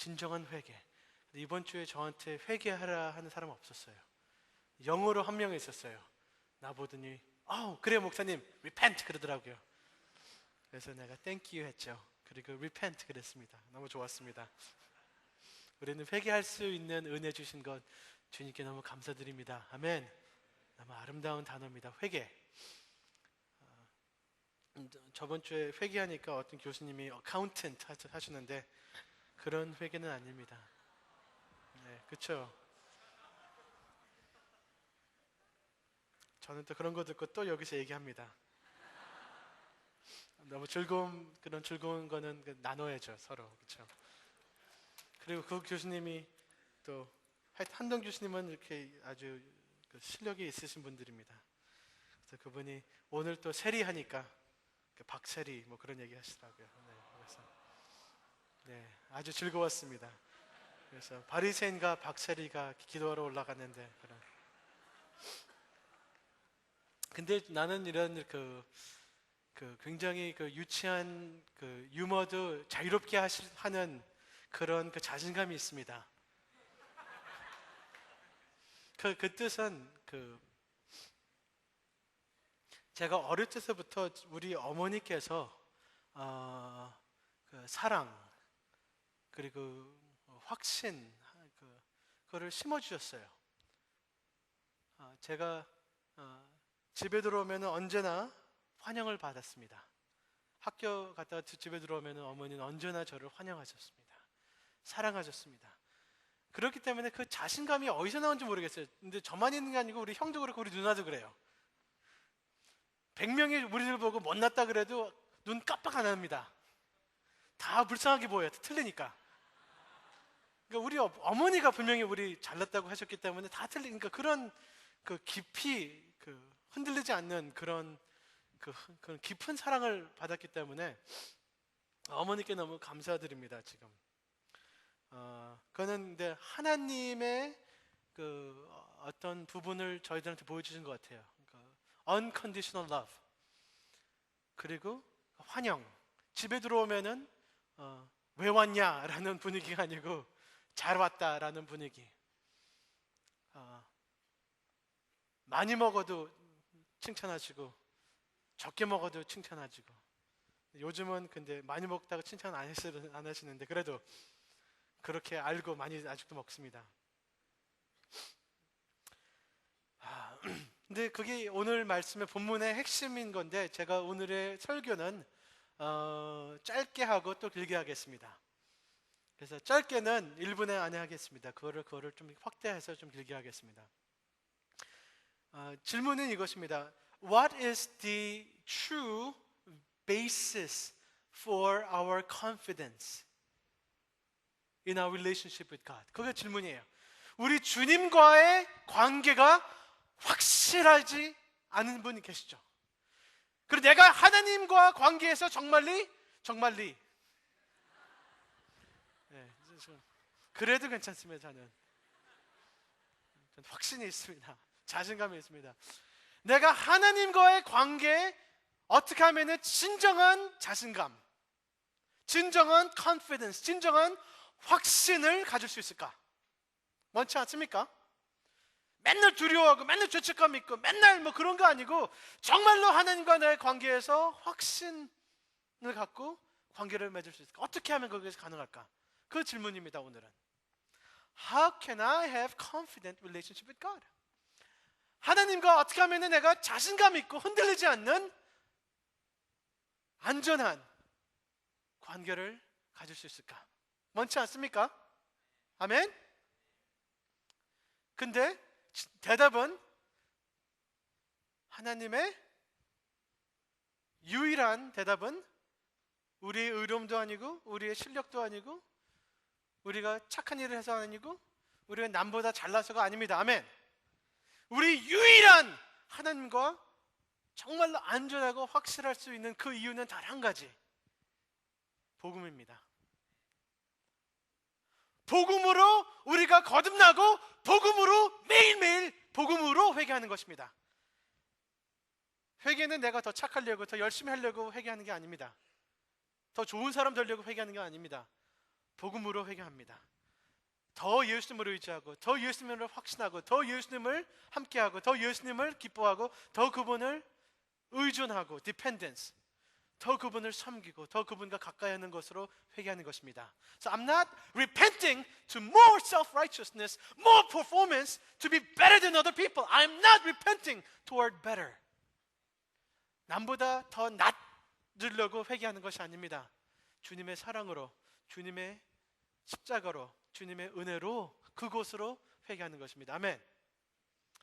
진정한 회개. 이번 주에 저한테 회개하라 하는 사람 없었어요. 영어로 한 명 있었어요. 나보더니 그래 목사님 repent 그러더라고요. 그래서 내가 thank you 했죠. 그리고 repent 그랬습니다. 너무 좋았습니다. 우리는 회개할 수 있는 은혜 주신 것 주님께 너무 감사드립니다. 아멘. 너무 아름다운 단어입니다. 회개. 저번 주에 회개하니까 어떤 교수님이 어카운턴트 하시는데 그런 회개는 아닙니다. 네, 그렇죠. 저는 또 그런 거 듣고 또 여기서 얘기합니다. 너무 그런 즐거운 거는 나눠야죠, 서로. 그렇죠. 그리고 그 교수님이 또 한동 교수님은 이렇게 아주 실력이 있으신 분들입니다. 그래서 그분이 오늘 또 세리하니까 박세리 뭐 그런 얘기 하시더라고요. 네, 그래서 아주 즐거웠습니다. 그래서 바리새인과 박세리가 기도하러 올라갔는데 근데 나는 이런 굉장히 유치한 유머도 자유롭게 하는 그런 자신감이 있습니다. 그 뜻은 제가 어릴 때부터 우리 어머니께서 사랑 그리고 확신 그거를 심어주셨어요. 제가 집에 들어오면 언제나 환영을 받았습니다. 학교 갔다가 집에 들어오면 어머니는 언제나 저를 환영하셨습니다. 사랑하셨습니다. 그렇기 때문에 그 자신감이 어디서 나온지 모르겠어요. 근데 저만 있는 게 아니고 우리 형도 그렇고 우리 누나도 그래요. 100명이 우리를 보고 못났다 그래도 눈 깜빡 안 합니다. 다 불쌍하게 보여요. 틀리니까. 그러니까 우리 어머니가 분명히 우리 잘났다고 하셨기 때문에 다 틀리니까 그런 깊이 흔들리지 않는 그런 깊은 사랑을 받았기 때문에 어머니께 너무 감사드립니다. 지금 그거는 근데 하나님의 어떤 부분을 저희들한테 보여주신 것 같아요. unconditional love 그리고 환영. 집에 들어오면은 왜 왔냐라는 분위기가 아니고 잘 왔다라는 분위기. 많이 먹어도 칭찬하시고 적게 먹어도 칭찬하시고. 요즘은 근데 많이 먹다가 칭찬 안 하시는데 그래도 그렇게 알고 많이 아직도 먹습니다. 근데 그게 오늘 말씀의 본문의 핵심인 건데 제가 오늘의 설교는 짧게 하고 또 길게 하겠습니다. 그래서 짧게는 1분 안에 하겠습니다. 그거를 좀 확대해서 좀 길게 하겠습니다. 질문은 이것입니다. What is the true basis for our confidence in our relationship with God? 그게 질문이에요. 우리 주님과의 관계가 확실하지 않은 분이 계시죠. 그리고 내가 하나님과 관계에서 정말리 그래도 괜찮습니다. 저는 확신이 있습니다. 자신감이 있습니다. 내가 하나님과의 관계에 어떻게 하면 진정한 자신감, 진정한 confidence, 진정한 확신을 가질 수 있을까? 많지 않습니까? 맨날 두려워하고 맨날 죄책감 있고 맨날 뭐 그런 거 아니고 정말로 하나님과 나의 관계에서 확신을 갖고 관계를 맺을 수 있을까? 어떻게 하면 거기에서 가능할까? 그 질문입니다. 오늘은 How can I have confident relationship with God? 하나님과 어떻게 하면 내가 자신감 있고 흔들리지 않는 안전한 관계를 가질 수 있을까? 많지 않습니까? 아멘? 근데 대답은 하나님의 유일한 대답은 우리의 의로움도 아니고 우리의 실력도 아니고 우리가 착한 일을 해서 아니고 우리가 남보다 잘나서가 아닙니다. 아멘. 우리 유일한 하나님과 정말로 안전하고 확실할 수 있는 그 이유는 단 한 가지. 복음입니다. 복음으로 우리가 거듭나고 복음으로 매일매일 복음으로 회개하는 것입니다. 회개는 내가 더 착하려고 더 열심히 하려고 회개하는 게 아닙니다. 더 좋은 사람 되려고 회개하는 게 아닙니다. 복음으로 회개합니다. 더 예수님을 의지하고 더 예수님을 확신하고 더 예수님을 함께하고 더 예수님을 기뻐하고 더 그분을 의존하고 dependence, 더 그분을 섬기고 더 그분과 가까이 하는 것으로 회개하는 것입니다. So I'm not repenting to more self-righteousness, more performance to be better than other people. I'm not repenting toward better. 남보다 더 낫으려고 회개하는 것이 아닙니다. 주님의 사랑으로, 주님의 십자가로, 주님의 은혜로 그곳으로 회개하는 것입니다. 아멘.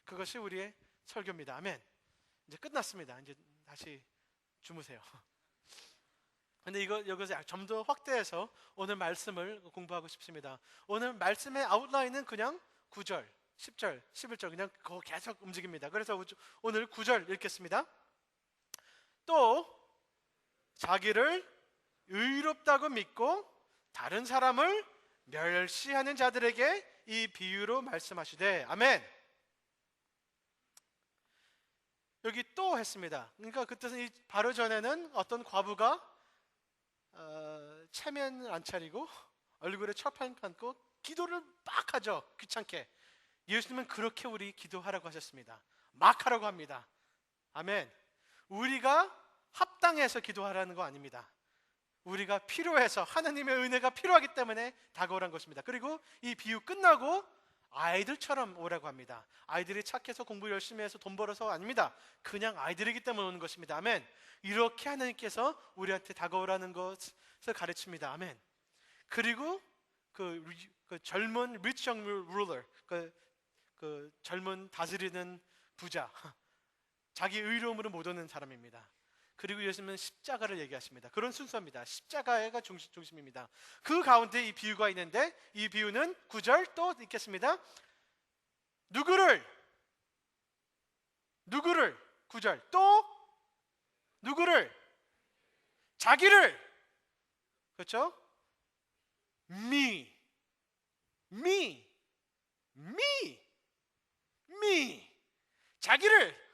그것이 우리의 설교입니다. 아멘. 이제 끝났습니다. 이제 다시 주무세요. 근데 이것을 좀 더 확대해서 오늘 말씀을 공부하고 싶습니다. 오늘 말씀의 아웃라인은 그냥 9절, 10절, 11절 그냥 그거 계속 움직입니다. 그래서 오늘 9절 읽겠습니다. 또 자기를 의롭다고 믿고 다른 사람을 멸시하는 자들에게 이 비유로 말씀하시되. 아멘. 여기 또 했습니다. 그러니까 그 뜻은 바로 전에는 어떤 과부가 체면 안 차리고 얼굴에 철판 감고 기도를 막 하죠. 귀찮게. 예수님은 그렇게 우리 기도하라고 하셨습니다. 막 하라고 합니다. 아멘. 우리가 합당해서 기도하라는 거 아닙니다. 우리가 필요해서, 하나님의 은혜가 필요하기 때문에 다가오라는 것입니다. 그리고 이 비유 끝나고 아이들처럼 오라고 합니다. 아이들이 착해서 공부 열심히 해서 돈 벌어서 아닙니다. 그냥 아이들이기 때문에 오는 것입니다. 아멘. 이렇게 하나님께서 우리한테 다가오라는 것을 가르칩니다. 아멘. 그리고 그 젊은 rich young ruler, 그 젊은 다스리는 부자, 자기 의로움으로 못 오는 사람입니다. 그리고 예수님은 십자가를 얘기하십니다. 그런 순서입니다. 십자가가 중심입니다. 그 가운데 이 비유가 있는데 이 비유는 9절 또 읽겠습니다. 누구를 9절 또 누구를 자기를, 그렇죠? me 자기를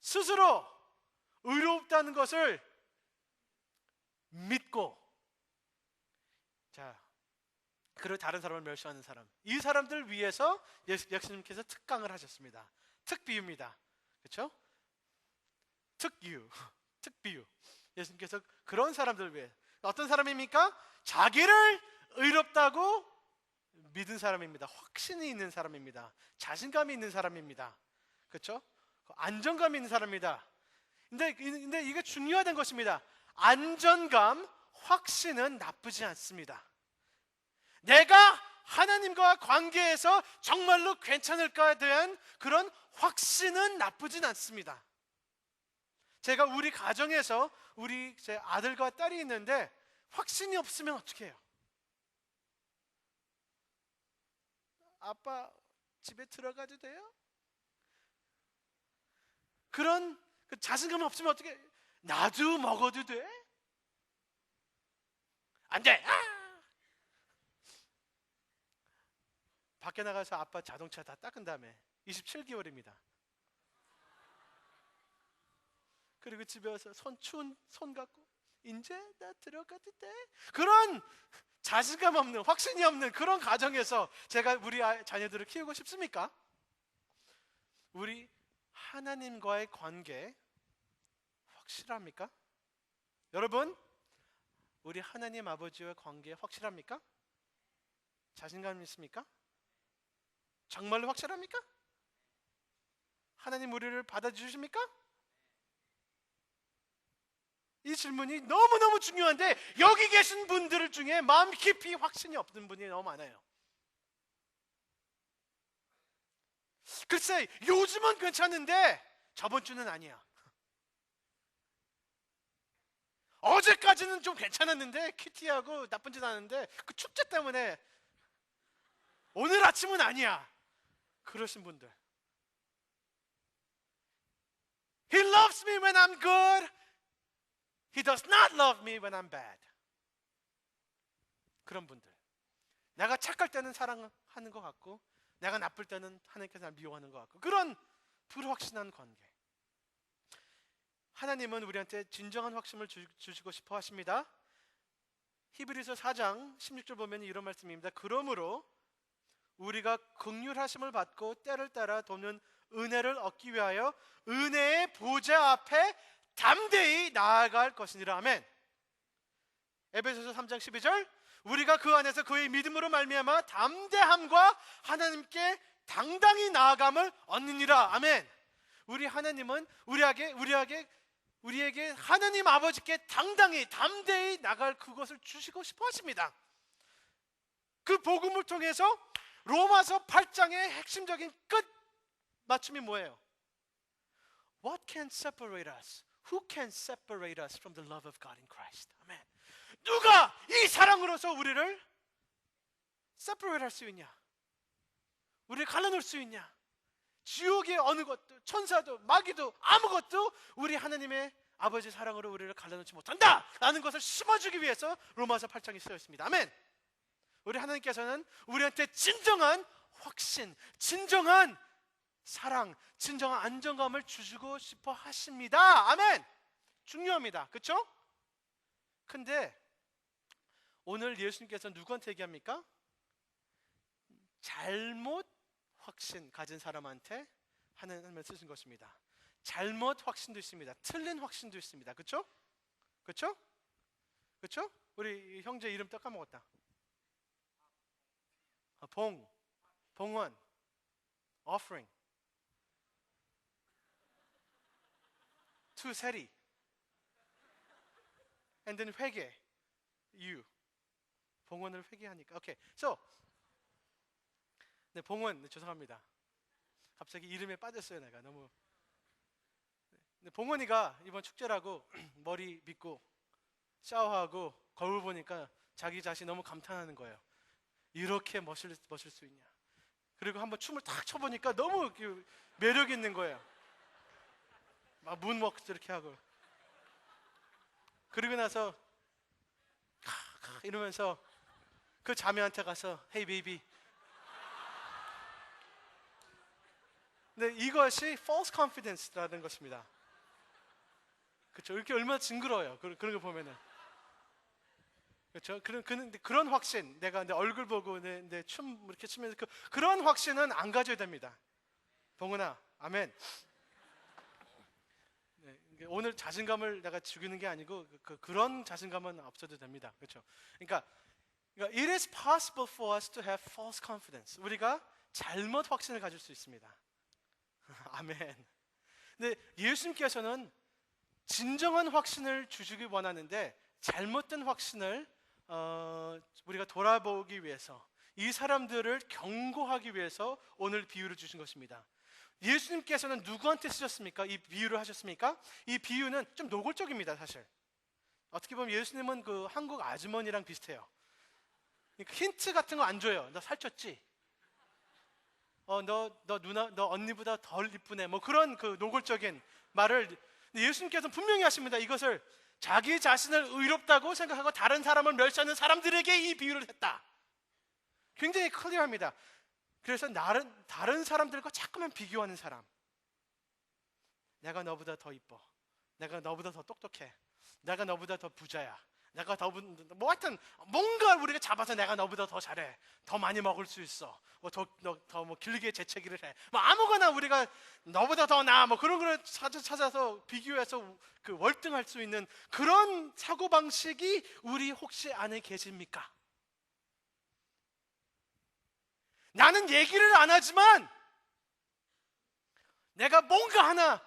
스스로 의롭다는 것을 믿고, 자, 그리고 다른 사람을 멸시하는 사람, 이 사람들 위해서 예수님께서 특강을 하셨습니다. 특비유입니다. 그렇죠? 특비유. 예수님께서 그런 사람들 위해, 어떤 사람입니까? 자기를 의롭다고 믿은 사람입니다. 확신이 있는 사람입니다. 자신감이 있는 사람입니다. 그렇죠? 안정감이 있는 사람입니다. 근데 이게 중요한 것입니다. 안전감, 확신은 나쁘지 않습니다. 내가 하나님과 관계에서 정말로 괜찮을까에 대한 그런 확신은 나쁘진 않습니다. 제가 우리 가정에서 제 아들과 딸이 있는데 확신이 없으면 어떻게 해요? 아빠 집에 들어가도 돼요? 그런 자신감 없으면 어떻게? 나도 먹어도 돼? 안 돼! 밖에 나가서 아빠 자동차 다 닦은 다음에 27개월입니다. 그리고 집에 와서 추운 손 갖고 이제 나 들어가도 돼? 그런 자신감 없는, 확신이 없는 그런 가정에서 제가 우리 자녀들을 키우고 싶습니까? 우리 하나님과의 관계 확실합니까? 여러분, 우리 하나님 아버지와의 관계 확실합니까? 자신감 있습니까? 정말로 확실합니까? 하나님 우리를 받아주십니까? 이 질문이 너무너무 중요한데 여기 계신 분들 중에 마음 깊이 확신이 없는 분이 너무 많아요. 글쎄, 요즘은 괜찮은데 저번 주는 아니야. 어제까지는 좀 괜찮았는데 큐티하고 나쁜 짓 하는데 그 축제 때문에 오늘 아침은 아니야. 그러신 분들. He loves me when I'm good. He does not love me when I'm bad. 그런 분들. 내가 착할 때는 사랑하는 것 같고 내가 나쁠 때는 하나님께서 나를 미워하는 것 같고, 그런 불확신한 관계. 하나님은 우리한테 진정한 확신을 주시고 싶어 하십니다. 히브리서 4장 16절 보면 이런 말씀입니다. 그러므로 우리가 긍휼하심을 받고 때를 따라 돕는 은혜를 얻기 위하여 은혜의 보좌 앞에 담대히 나아갈 것이니라. 아멘. 에베소서 3장 12절 우리가 그 안에서 그의 믿음으로 말미암아 담대함과 하나님께 당당히 나아감을 얻느니라. 아멘. 우리 하나님은 우리에게 하나님 아버지께 당당히 담대히 나갈 그것을 주시고 싶어 하십니다. 그 복음을 통해서 로마서 8장의 핵심적인 끝 맞춤이 뭐예요? What can separate us? Who can separate us from the love of God in Christ? 아멘. 누가 이 사랑으로서 우리를 separate 할 수 있냐? 우리를 갈라놓을 수 있냐? 지옥의 어느 것도, 천사도, 마귀도, 아무것도 우리 하나님의 아버지 사랑으로 우리를 갈라놓지 못한다 라는 것을 심어주기 위해서 로마서 8장이 쓰여 있습니다. 아멘. 우리 하나님께서는 우리한테 진정한 확신, 진정한 사랑, 진정한 안정감을 주시고 싶어 하십니다. 아멘. 중요합니다. 그렇죠? 근데 오늘 예수님께서 누구한테 얘기합니까? 잘못 확신 가진 사람한테 하나님을 쓰신 것입니다. 잘못 확신도 있습니다. 틀린 확신도 있습니다. 그렇죠? 그렇죠? 그렇죠? 우리 형제 이름 또 까먹었다. 봉헌, offering, 세리, and then 회개, 봉헌을 회개하니까. 오케이, so 네, 봉헌, 네, 죄송합니다. 갑자기 이름에 빠졌어요, 내가 너무. 네, 봉헌이가 이번 축제라고 머리 빗고 샤워하고 거울 보니까 자기 자신 너무 감탄하는 거예요. 이렇게 멋을 수 있냐? 그리고 한번 춤을 탁 춰보니까 너무 매력 있는 거예요. 막 문워크 이렇게 하고. 그리고 나서 이러면서 그 자매한테 가서 Hey baby. 네, 이것이 false confidence라는 것입니다. 그렇죠? 이렇게 얼마나 징그러워요. 그런 거 보면은. 그렇죠? 그런 확신, 내가 내 얼굴 보고 내 춤 이렇게 추면서 그런 확신은 안 가져야 됩니다. 봉은아, 아멘. 네, 오늘 자신감을 내가 죽이는 게 아니고 그런 자신감은 없어도 됩니다. 그렇죠? 그러니까 it is possible for us to have false confidence. 우리가 잘못 확신을 가질 수 있습니다. 아멘. 근데 예수님께서는 진정한 확신을 주시기 원하는데 잘못된 확신을 우리가 돌아보기 위해서, 이 사람들을 경고하기 위해서 오늘 비유를 주신 것입니다. 예수님께서는 누구한테 쓰셨습니까? 이 비유를 하셨습니까? 이 비유는 좀 노골적입니다. 사실 어떻게 보면 예수님은 그 한국 아주머니랑 비슷해요. 그러니까 힌트 같은 거 안 줘요. 너 살쪘지? 너 누나, 너 언니보다 덜 이쁘네. 뭐 그런 그 노골적인 말을 예수님께서는 분명히 하십니다. 이것을 자기 자신을 의롭다고 생각하고 다른 사람을 멸시하는 사람들에게 이 비유를 했다. 굉장히 클리어합니다. 그래서 다른 사람들과 자꾸만 비교하는 사람. 내가 너보다 더 이뻐. 내가 너보다 더 똑똑해. 내가 너보다 더 부자야. 내가 뭐 하여튼 뭔가 우리가 잡아서 내가 너보다 더 잘해. 더 많이 먹을 수 있어. 더 뭐 길게 재채기를 해. 뭐 아무거나 우리가 너보다 더 나아. 뭐 그런 걸 찾아서 비교해서 그 월등할 수 있는 그런 사고방식이 우리 혹시 안에 계십니까? 나는 얘기를 안 하지만 내가 뭔가 하나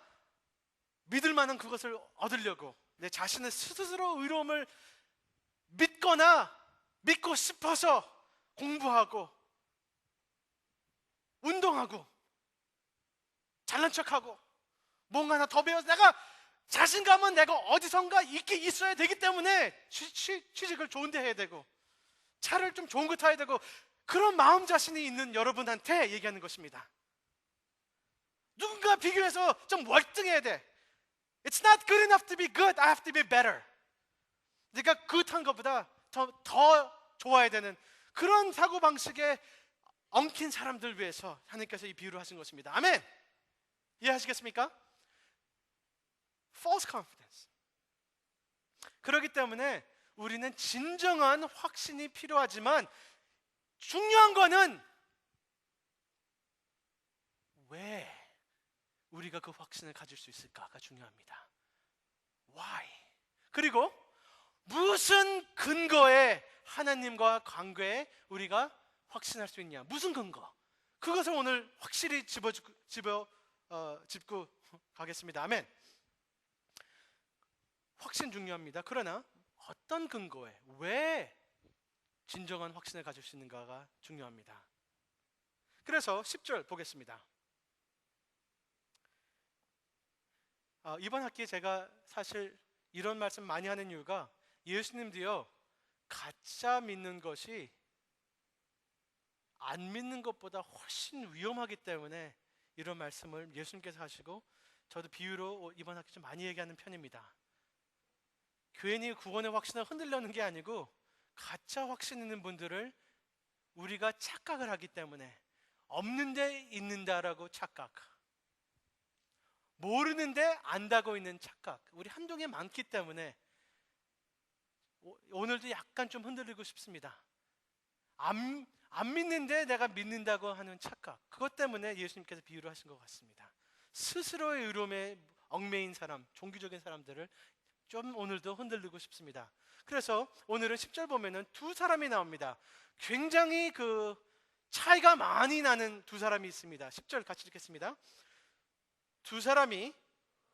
믿을 만한 그것을 얻으려고 내 자신의 스스로 의로움을 믿고 싶어서 공부하고 운동하고 잘난 척하고 뭔가 하나 더 배워서 내가 자신감은 내가 어디선가 있어야 되기 때문에 취직을 좋은 데 해야 되고 차를 좀 좋은 거 타야 되고 그런 마음 자신이 있는 여러분한테 얘기하는 것입니다. 누군가 비교해서 좀 월등해야 돼. It's not good enough to be good. I have to be better. 네가 굿한 것보다 더 좋아야 되는 그런 사고방식에 엉킨 사람들 위해서 하나님께서 이 비유를 하신 것입니다. 아멘. 이해하시겠습니까? False confidence. 그렇기 때문에 우리는 진정한 확신이 필요하지만 중요한 거는 왜 우리가 그 확신을 가질 수 있을까가 중요합니다. Why? 그리고 무슨 근거에 하나님과 관계에 우리가 확신할 수 있냐? 무슨 근거? 그것을 오늘 확실히 짚고 가겠습니다. 아멘. 확신 중요합니다. 그러나 어떤 근거에 왜 진정한 확신을 가질 수 있는가가 중요합니다. 그래서 10절 보겠습니다. 이번 학기에 제가 사실 이런 말씀 많이 하는 이유가 예수님도요, 가짜 믿는 것이 안 믿는 것보다 훨씬 위험하기 때문에 이런 말씀을 예수님께서 하시고 저도 비유로 이번 학기 좀 많이 얘기하는 편입니다. 괜히 구원의 확신을 흔들려는 게 아니고 가짜 확신 있는 분들을 우리가 착각을 하기 때문에 없는데 있는다라고 착각, 모르는데 안다고 있는 착각, 우리 한동에 많기 때문에 오늘도 약간 좀 흔들리고 싶습니다. 안 믿는데 내가 믿는다고 하는 착각, 그것 때문에 예수님께서 비유를 하신 것 같습니다. 스스로의 의로움에 얽매인 사람, 종교적인 사람들을 좀 오늘도 흔들리고 싶습니다. 그래서 오늘은 10절 보면은 두 사람이 나옵니다. 굉장히 그 차이가 많이 나는 두 사람이 있습니다. 10절 같이 읽겠습니다. 두 사람이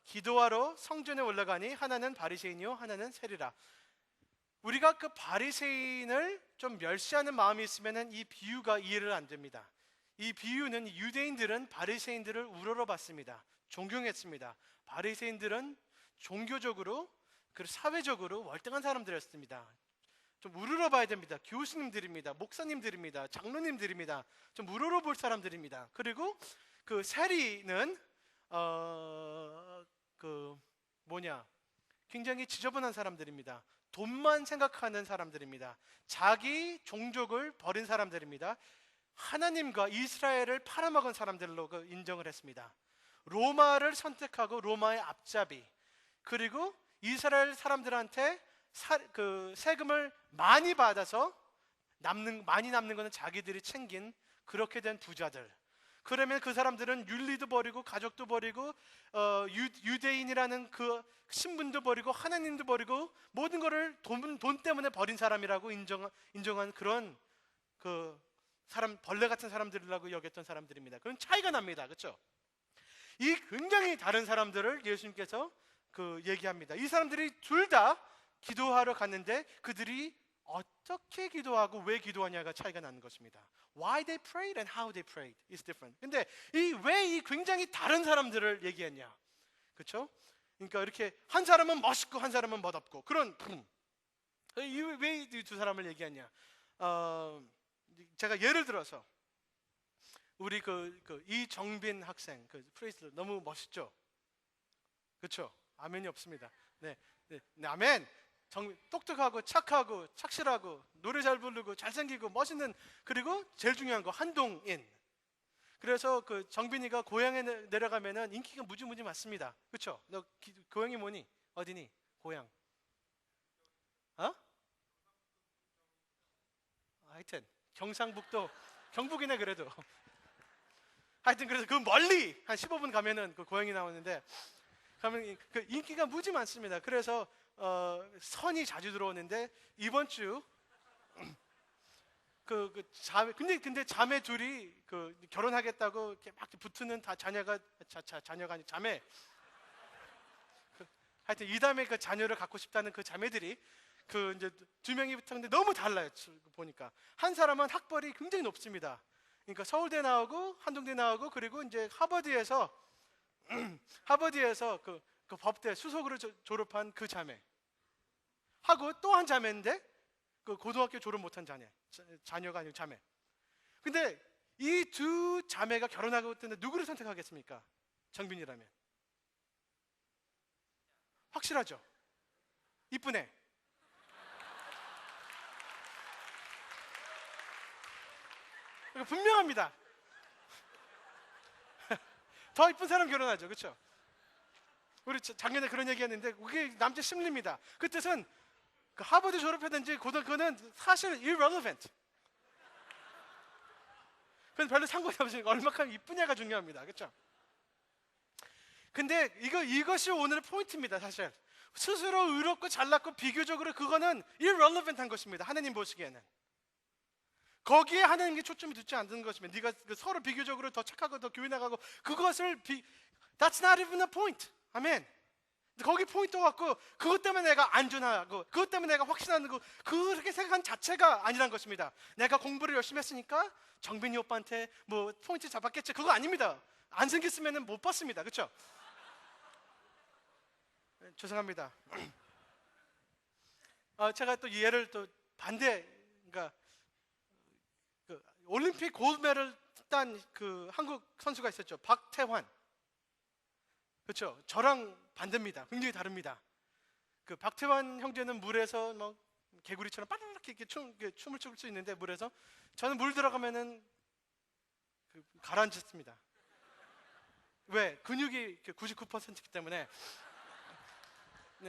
기도하러 성전에 올라가니 하나는 바리새인이요 하나는 세리라. 우리가 그 바리새인을 좀 멸시하는 마음이 있으면은 이 비유가 이해를 안 됩니다. 이 비유는 유대인들은 바리새인들을 우러러봤습니다. 존경했습니다. 바리새인들은 종교적으로 그리고 사회적으로 월등한 사람들이었습니다. 좀 우러러봐야 됩니다. 교수님들입니다. 목사님들입니다. 장로님들입니다. 좀 우러러볼 사람들입니다. 그리고 그 세리는 굉장히 지저분한 사람들입니다. 돈만 생각하는 사람들입니다. 자기 종족을 버린 사람들입니다. 하나님과 이스라엘을 팔아먹은 사람들로 인정을 했습니다. 로마를 선택하고 로마의 앞잡이, 그리고 이스라엘 사람들한테 세금을 많이 받아서 많이 남는 것은 자기들이 챙긴 그렇게 된 부자들. 그러면 그 사람들은 윤리도 버리고 가족도 버리고 유대인이라는 그 신분도 버리고 하나님도 버리고 모든 것을 돈 때문에 버린 사람이라고 인정한 그런 그 사람, 벌레 같은 사람들이라고 여겼던 사람들입니다. 그런 차이가 납니다. 그렇죠? 이 굉장히 다른 사람들을 예수님께서 얘기합니다. 이 사람들이 둘 다 기도하러 갔는데 그들이 어떻게 기도하고 왜 기도하냐가 차이가 나는 것입니다. Why they prayed and how they prayed is different. 근데 왜 이 굉장히 다른 사람들을 얘기했냐? 그렇죠? 그러니까 이렇게 한 사람은 멋있고 한 사람은 멋없고 그런 왜 이 두 사람을 얘기했냐? 제가 예를 들어서 우리 이정빈 학생 프레이스 너무 멋있죠? 그렇죠? 아멘이 없습니다. 네, 아멘. 똑똑하고 착하고 착실하고 노래 잘 부르고 잘생기고 멋있는, 그리고 제일 중요한 거 한동인. 그래서 정빈이가 고향에 내려가면은 인기가 무지무지 많습니다. 그렇죠? 너 고향이 뭐니? 어디니? 고향? 하여튼 경상북도, 경북이네 그래도. 하여튼 그래서 그 멀리 한 15분 가면은 그 고향이 나오는데, 가면 인기가 무지 많습니다. 그래서 선이 자주 들어오는데 이번 주 근데 자매 둘이 결혼하겠다고 이렇게 막 붙는 자녀가 아니 자매. 하여튼 이담에 자녀를 갖고 싶다는 그 자매들이 이제 두 명이 붙었는데 너무 달라요. 보니까 한 사람은 학벌이 굉장히 높습니다. 그러니까 서울대 나오고 한동대 나오고 그리고 이제 하버드에서 그 법대 수석으로 졸업한 그 자매 하고 또 한 자매인데 그 고등학교 졸업 못한 자녀가 아니고 자매. 근데 이 두 자매가 결혼하고 있는데 누구를 선택하겠습니까? 정빈이라면. 확실하죠? 이쁘네. 분명합니다. 더 이쁜 사람 결혼하죠. 그렇죠? 우리 작년에 그런 얘기했는데 그게 남자 심리입니다. 그 뜻은 그 하버드 졸업했든지 그거는 사실 irrelevant. 그건 별로 상관이 없으니까 얼마큼 이쁘냐가 중요합니다. 그렇죠? 근데 이것이 오늘의 포인트입니다. 사실 스스로 의롭고 잘났고 비교적으로 그거는 irrelevant한 것입니다. 하나님 보시기에는 거기에 하나님께 초점이 두지 않는 것입니다. 네가 서로 비교적으로 더 착하고 더 교회 나가고 그것을 That's not even a point. 아멘. 거기 포인트 갖고 그것 때문에 내가 안전하고 그것 때문에 내가 확신하는 거 그렇게 생각한 자체가 아니란 것입니다. 내가 공부를 열심히 했으니까 정빈이 오빠한테 뭐 포인트 잡았겠지. 그거 아닙니다. 안 생겼으면 못 봤습니다. 그렇죠? 죄송합니다. 제가 또 얘를 또 반대, 그러니까 그 올림픽 골드메달 딴 그 한국 선수가 있었죠. 박태환. 그렇죠? 저랑 반대입니다. 굉장히 다릅니다. 그 박태환 형제는 물에서 뭐 개구리처럼 빠르르 이렇게 춤을 출 수 있는데 물에서 저는 물 들어가면은 가라앉습니다. 왜? 근육이 99%이기 때문에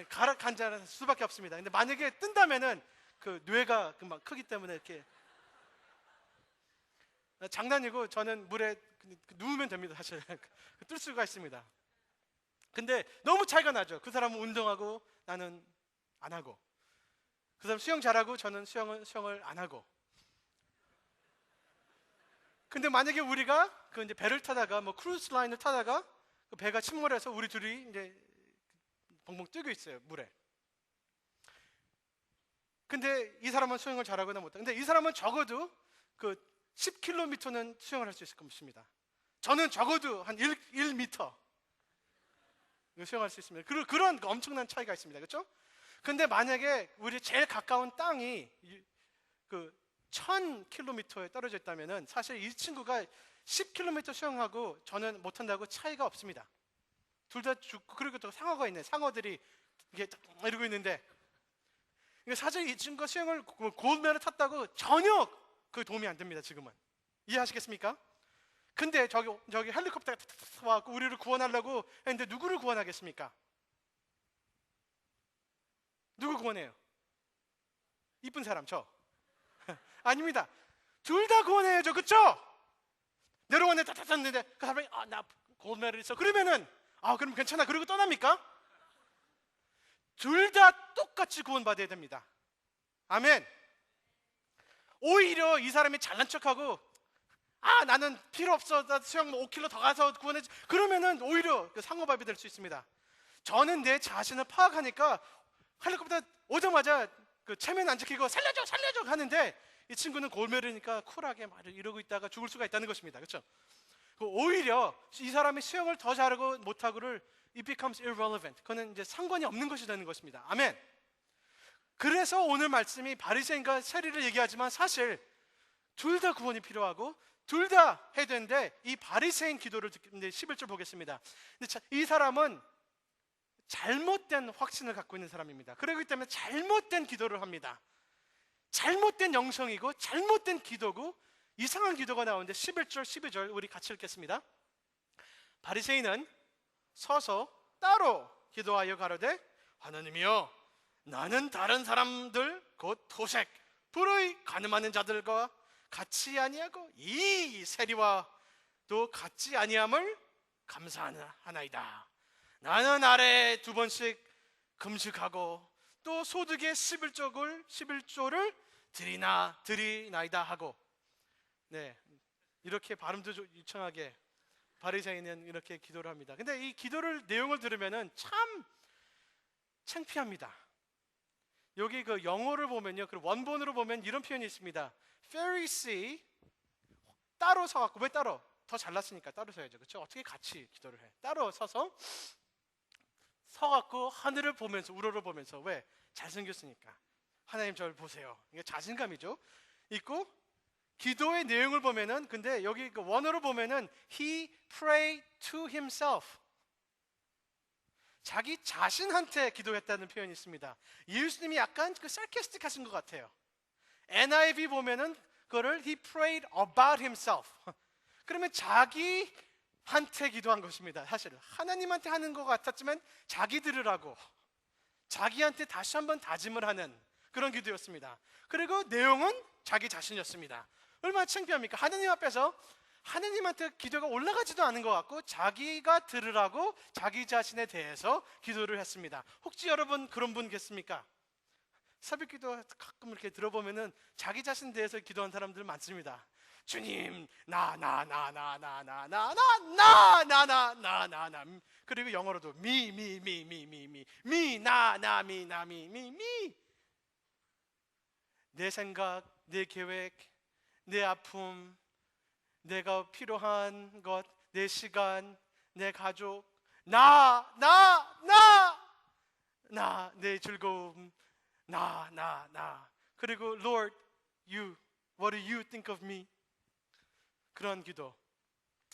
가라앉을 수밖에 없습니다. 근데 만약에 뜬다면은 그 뇌가 막 크기 때문에 이렇게 장난이고 저는 물에 누우면 됩니다. 사실 뜰 수가 있습니다. 근데 너무 차이가 나죠. 그 사람은 운동하고 나는 안 하고, 그 사람 수영 잘하고 저는 수영을 안 하고. 근데 만약에 우리가 이제 배를 타다가 뭐 크루즈 라인을 타다가 그 배가 침몰해서 우리 둘이 이제 벙벙 뛰고 있어요, 물에. 근데 이 사람은 수영을 잘하거나 못하. 근데 이 사람은 적어도 그 10km는 수영을 할 수 있을 것입니다. 저는 적어도 한 1m 수영할 수 있습니다. 그런 엄청난 차이가 있습니다. 그렇죠? 근데 만약에 우리 제일 가까운 땅이 그 1000km에 떨어져 있다면은 사실 이 친구가 10km 수영하고 저는 못한다고 차이가 없습니다. 둘 다 죽고, 그리고 또 상어가 있네. 상어들이 이게 이러고 있는데, 사실 이 친구가 수영을 골드메달을 탔다고 전혀 그 도움이 안 됩니다. 지금은 이해하시겠습니까? 근데 저기 헬리콥터가 와서 우리를 구원하려고 했는데 누구를 구원하겠습니까? 누구 구원해요? 이쁜 사람, 저. 아닙니다. 둘 다 구원해야죠. 그렇죠? 내려오는데 다 탔는데 그 사람이 나 골드메달 있어. 그러면은 그럼 괜찮아. 그리고 떠납니까? 둘 다 똑같이 구원받아야 됩니다. 아멘. 오히려 이 사람이 잘난 척하고 나는 필요 없어. 나 수영 5km 더 가서 구원해줘. 그러면은 오히려 상어밥이 될 수 있습니다. 저는 내 자신을 파악하니까 헬리콥터 오자마자 체면 안 지키고 살려줘 하는데 이 친구는 골메르니까 쿨하게 말을 이러고 있다가 죽을 수가 있다는 것입니다. 그렇죠? 오히려 이 사람이 수영을 더 잘하고 못하고를 it becomes irrelevant. 그거는 이제 상관이 없는 것이 되는 것입니다. 아멘. 그래서 오늘 말씀이 바리새인과 세리를 얘기하지만 사실 둘 다 구원이 필요하고 둘 다 해야 되는데 이 바리새인 기도를 듣는데 11절 보겠습니다. 근데 이 사람은 잘못된 확신을 갖고 있는 사람입니다. 그렇기 때문에 잘못된 기도를 합니다. 잘못된 영성이고 잘못된 기도고 이상한 기도가 나오는데 11절 12절 우리 같이 읽겠습니다. 바리새인은 서서 따로 기도하여 가로되 하나님이여 나는 다른 사람들 곧 토색 불의 간음하는 자들과 같이 아니하고 이 세리와 또 같이 아니함을 감사하나이다. 나는 아래 2번씩 금식하고 또 소득의 11조를 드리나이다 하고, 네, 이렇게 발음도 유창하게 바리새인은 이렇게 기도를 합니다. 근데 이 기도를 내용을 들으면은 참 창피합니다. 여기 그 영어를 보면요, 그 원본으로 보면 이런 표현이 있습니다. Pharisee 따로 서갖고, 왜 따로? 더 잘났으니까 따로 서야죠. 그렇죠? 어떻게 같이 기도를 해? 따로 서갖고 하늘을 보면서 우러러보면서, 왜? 잘생겼으니까 하나님 저를 보세요. 이게 자신감이죠. 있고 기도의 내용을 보면은, 근데 여기 그 원어로 보면은 he prayed to himself, 자기 자신한테 기도했다는 표현이 있습니다. 예수님이 약간 sarcastic하신 것 같아요. NIV 보면은 그거를 he prayed about himself. 그러면 자기한테 기도한 것입니다. 사실 하나님한테 하는 것 같았지만 자기 들으라고 자기한테 다시 한번 다짐을 하는 그런 기도였습니다. 그리고 내용은 자기 자신이었습니다. 얼마나 창피합니까? 하느님 앞에서 하느님한테 기도가 올라가지도 않은 것 같고 자기가 들으라고 자기 자신에 대해서 기도를 했습니다. 혹시 여러분 그런 분 계십니까? 새벽기도 가끔 이렇게 들어보면은 자기 자신에 대해서 기도한 사람들 많습니다. 주님, 나. 그리고 영어로도 me. 내 생각, 내 계획, 내 아픔, 내가 필요한 것, 내 시간, 내 가족, 내 즐거움, 나. 그리고 Lord, you, what do you think of me? 그런 기도,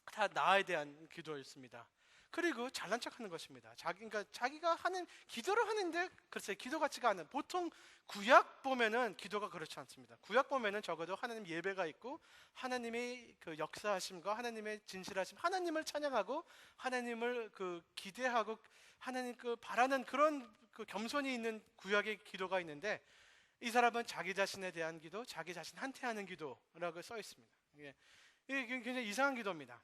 다 나에 대한 기도였습니다. 그리고 잘난 척하는 것입니다. 그러니까 자기가 하는 기도를 하는데 글쎄 기도 같지가 않은, 보통 구약 보면은 기도가 그렇지 않습니다. 구약 보면은 적어도 하나님 예배가 있고 하나님의 그 역사하심과 하나님의 진실하심, 하나님을 찬양하고 하나님을 그 기대하고 하나님 그 바라는 그런 그 겸손이 있는 구약의 기도가 있는데, 이 사람은 자기 자신에 대한 기도, 자기 자신한테 하는 기도라고 써 있습니다. 이게 굉장히 이상한 기도입니다.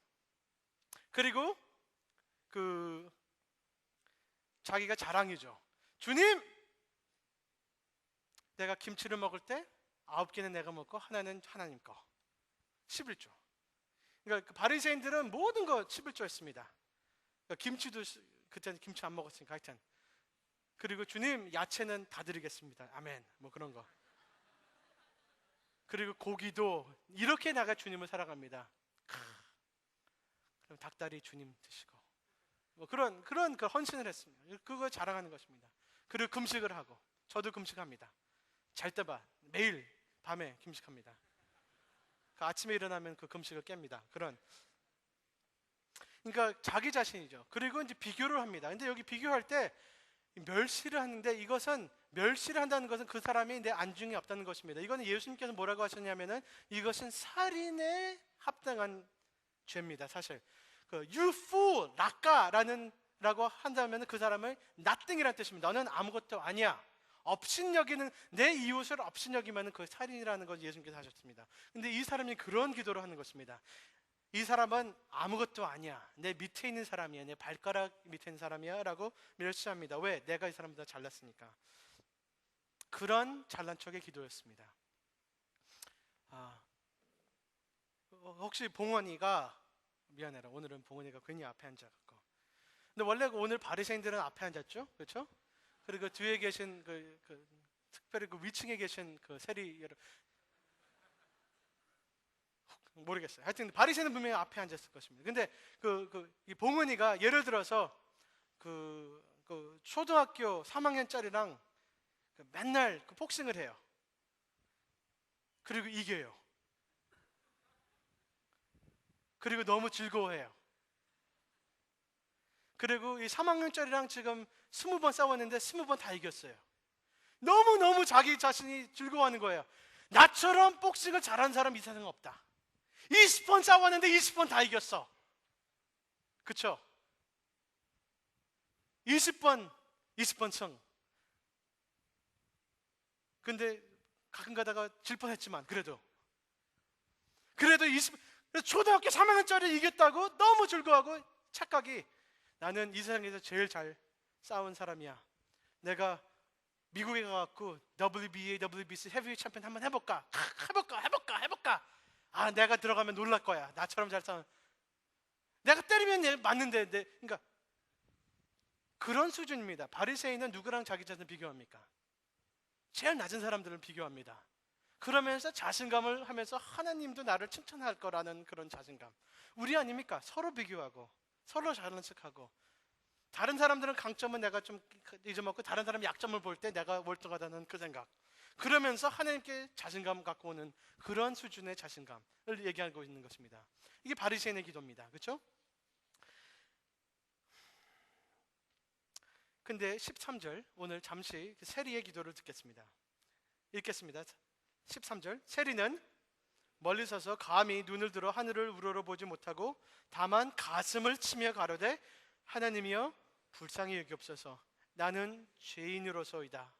그리고 그 자기가 자랑이죠. 주님, 내가 김치를 먹을 때 9개는 내가 먹고 하나는 하나님 거. 11조. 그러니까 그 바리새인들은 모든 거 11조 했습니다. 그러니까 김치도 그때는 김치 안 먹었으니까 하여튼. 그리고 주님, 야채는 다 드리겠습니다. 아멘. 뭐 그런 거. 그리고 고기도 이렇게 나가 주님을 사랑합니다. 그럼 닭다리 주님 드시고. 뭐 그런 그 헌신을 했습니다. 그거 자랑하는 것입니다. 그리고 금식을 하고, 저도 금식합니다. 잘 때봐 매일 밤에 금식합니다. 그 아침에 일어나면 그 금식을 깹니다. 그러니까 자기 자신이죠. 그리고 이제 비교를 합니다. 근데 여기 비교할 때 멸시를 하는데, 이것은 멸시를 한다는 것은 그 사람이 내 안중에 없다는 것입니다. 이거는 예수님께서 뭐라고 하셨냐면은 이것은 살인에 합당한 죄입니다. 사실 그 you fool, 라고 한다면 그 사람을 nothing이라는 뜻입니다. 너는 아무것도 아니야. 업신여기는, 내 이웃을 업신여기면 그 살인이라는 걸 예수님께서 하셨습니다. 근데 이 사람이 그런 기도를 하는 것입니다. 이 사람은 아무것도 아니야. 내 밑에 있는 사람이야. 내 발가락 밑에 있는 사람이야 라고 멸시합니다. 왜? 내가 이 사람보다 잘났으니까. 그런 잘난 척의 기도였습니다. 혹시 봉원이가, 미안해라, 오늘은 봉원이가 괜히 앞에 앉아갖고. 근데 원래 오늘 바리새인들은 앞에 앉았죠, 그렇죠? 그리고 뒤에 계신 특별히 그 위층에 계신 그 세리 여러분, 모르겠어요. 하여튼 바리새인은 분명히 앞에 앉았을 것입니다. 근데 이 봉은이가 예를 들어서 그 초등학교 3학년짜리랑 맨날 복싱을 해요. 그리고 이겨요. 그리고 너무 즐거워해요. 그리고 이 3학년짜리랑 지금 20번 싸웠는데 20번 다 이겼어요. 너무너무 자기 자신이 즐거워하는 거예요. 나처럼 복싱을 잘하는 사람 이 세상에 없다. 20번 싸웠는데 20번 다 이겼어. 그쵸? 20번 승. 근데 가끔 가다가 질 뻔했지만 그래도 초등학교 3학년짜리 이겼다고 너무 즐거워하고 착각이, 나는 이 세상에서 제일 잘 싸운 사람이야. 내가 미국에 가갖고 WBA, WBC 헤비웨이트 챔피언 한번 해볼까? 해볼까? 내가 들어가면 놀랄 거야. 나처럼 잘 싸운. 내가 때리면 얘 맞는데. 그러니까 그런 수준입니다. 바리새인은 누구랑 자기 자신을 비교합니까? 제일 낮은 사람들을 비교합니다. 그러면서 자신감을 하면서 하나님도 나를 칭찬할 거라는 그런 자신감. 우리 아닙니까? 서로 비교하고 서로 잘난 척하고, 다른 사람들은 강점은 내가 좀 잊어먹고 다른 사람 약점을 볼 때 내가 월등하다는 그 생각. 그러면서 하나님께 자신감 갖고 오는 그런 수준의 자신감을 얘기하고 있는 것입니다. 이게 바리새인의 기도입니다. 그렇죠? 근데 13절, 오늘 잠시 세리의 기도를 듣겠습니다. 읽겠습니다. 13절. 세리는 멀리 서서 감히 눈을 들어 하늘을 우러러보지 못하고 다만 가슴을 치며 가로되 하나님이여 불쌍히 여기옵소서, 나는 죄인으로소이다